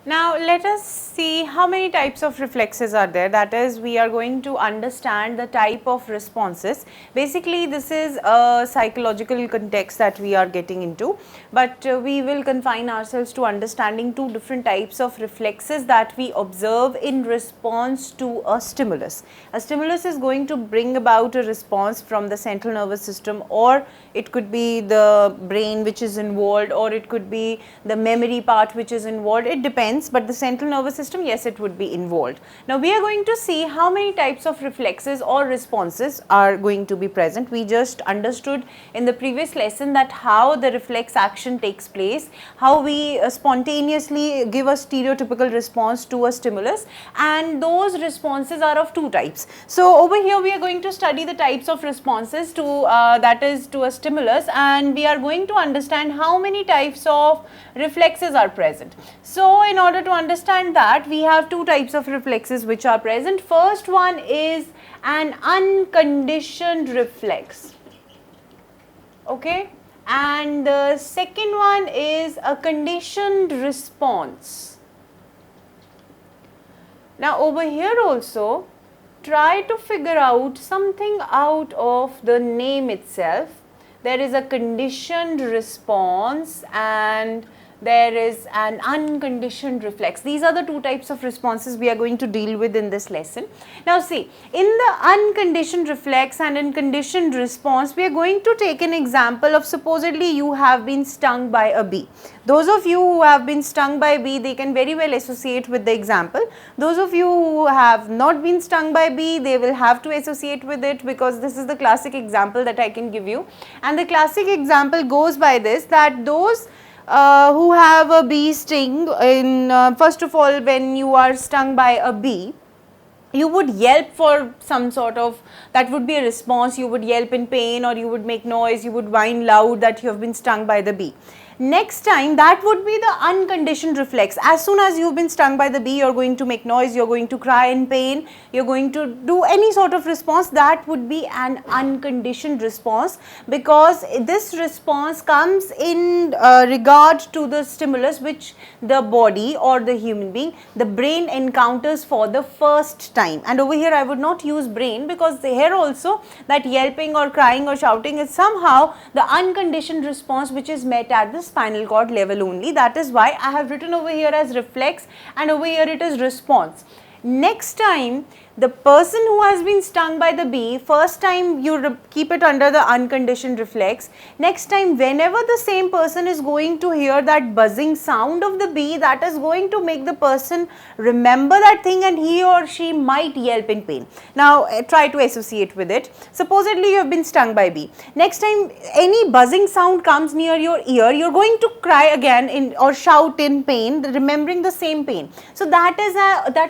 Now let us see how many types of reflexes are there. That is, we are going to understand the type of responses. Basically this is a psychological context that we are getting into, but we will confine ourselves to understanding two different types of reflexes that we observe in response to a stimulus. A stimulus is going to bring about a response from the central nervous system, or it could be the brain which is involved, or it could be the memory part which is involved. It depends, but the central nervous system, yes, it would be involved. Now we are going to see how many types of reflexes or responses are going to be present. We just understood in the previous lesson that how the reflex action takes place, how we spontaneously give a stereotypical response to a stimulus, and those responses are of two types. So over here we are going to study the types of responses to that is to a stimulus, and we are going to understand how many types of reflexes are present. So in order to understand that, we have two types of reflexes which are present. First one is an unconditioned reflex, okay, and the second one is a conditioned response. Now over here also, try to figure out something out of the name itself. There is a conditioned response and there is an unconditioned reflex. These are the two types of responses we are going to deal with in this lesson. Now see, in the unconditioned reflex and in conditioned response, we are going to take an example of supposedly you have been stung by a bee. Those of you who have been stung by a bee, they can very well associate with the example. Those of you who have not been stung by a bee, they will have to associate with it, because this is the classic example that I can give you. And the classic example goes by this, that those who have a bee sting, in first of all, when you are stung by a bee, you would yelp for some sort of, that would be a response. You would yelp in pain, or you would make noise, you would whine loud that you have been stung by the bee. Next time, that would be the unconditioned reflex. As soon as you've been stung by the bee, you're going to make noise, you're going to cry in pain, you're going to do any sort of response. That would be an unconditioned response, because this response comes in regard to the stimulus which the body or the human being, the brain encounters for the first time. And over here I would not use brain, because here also that yelping or crying or shouting is somehow the unconditioned response which is met at the spinal cord level only. That is why I have written over here as reflex and over here it is response. Next time, the person who has been stung by the bee, first time you keep it under the unconditioned reflex. Next time, whenever the same person is going to hear that buzzing sound of the bee, that is going to make the person remember that thing, and he or she might yelp in pain. Now try to associate with it. Supposedly you have been stung by a bee. Next time any buzzing sound comes near your ear, you are going to cry again or shout in pain, remembering the same pain. So that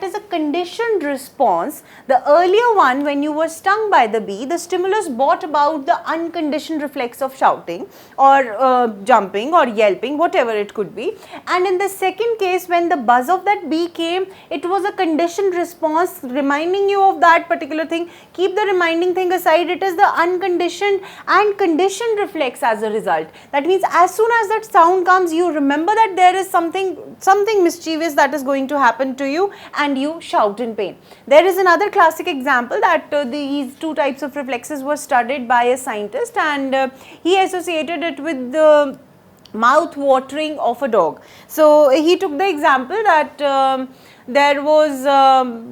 is a conditioned response. The earlier one, when you were stung by the bee, the stimulus brought about the unconditioned reflex of shouting or jumping or yelping, whatever it could be. And in the second case, when the buzz of that bee came, it was a conditioned response reminding you of that particular thing. Keep the reminding thing aside, it is the unconditioned and conditioned reflex as a result. That means as soon as that sound comes, you remember that there is something mischievous that is going to happen to you, and you shout in pain. There is another classic example that these two types of reflexes were studied by a scientist, and he associated it with the mouth watering of a dog. So he took the example that there was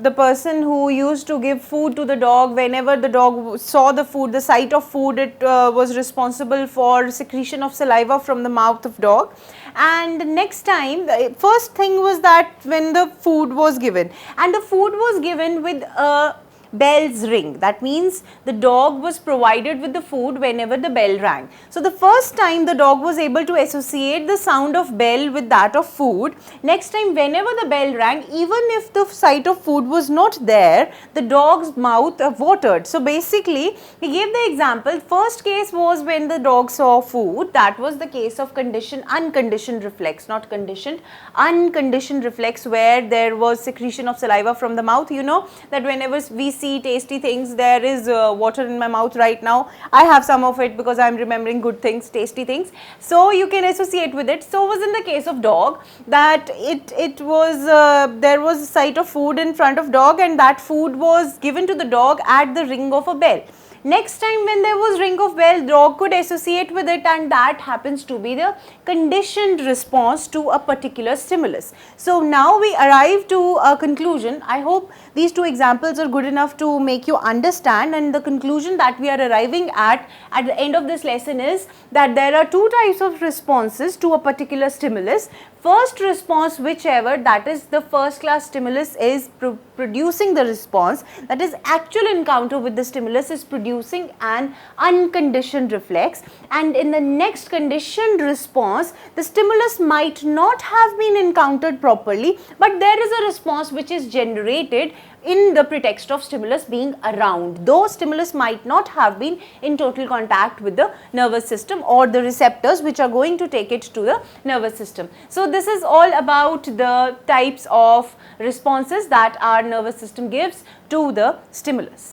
the person who used to give food to the dog. Whenever the dog saw the food, the sight of food, it was responsible for secretion of saliva from the mouth of dog. And next time, the first thing was that when the food was given, and the food was given with a bell's ring. That means the dog was provided with the food whenever the bell rang. So the first time the dog was able to associate the sound of bell with that of food. Next time, whenever the bell rang, even if the sight of food was not there, the dog's mouth watered. So basically, he gave the example. First case was when the dog saw food. That was the case of unconditioned reflex, not conditioned, unconditioned reflex, where there was secretion of saliva from the mouth. You know that whenever we spicy, tasty things. There is water in my mouth right now. I have some of it because I am remembering good things, tasty things. So you can associate with it. So was in the case of dog, that it was there was a sight of food in front of dog, and that food was given to the dog at the ring of a bell. Next time when there was ring of bell, dog could associate with it, and that happens to be the conditioned response to a particular stimulus. So now we arrive to a conclusion. I hope these two examples are good enough to make you understand, and the conclusion that we are arriving at the end of this lesson is that there are two types of responses to a particular stimulus. First response, whichever, that is the first class stimulus is producing the response, that is actual encounter with the stimulus is producing an unconditioned reflex, and in the next conditioned response the stimulus might not have been encountered properly, but there is a response which is generated in the pretext of stimulus being around, though stimulus might not have been in total contact with the nervous system or the receptors which are going to take it to the nervous system. So this is all about the types of responses that our nervous system gives to the stimulus.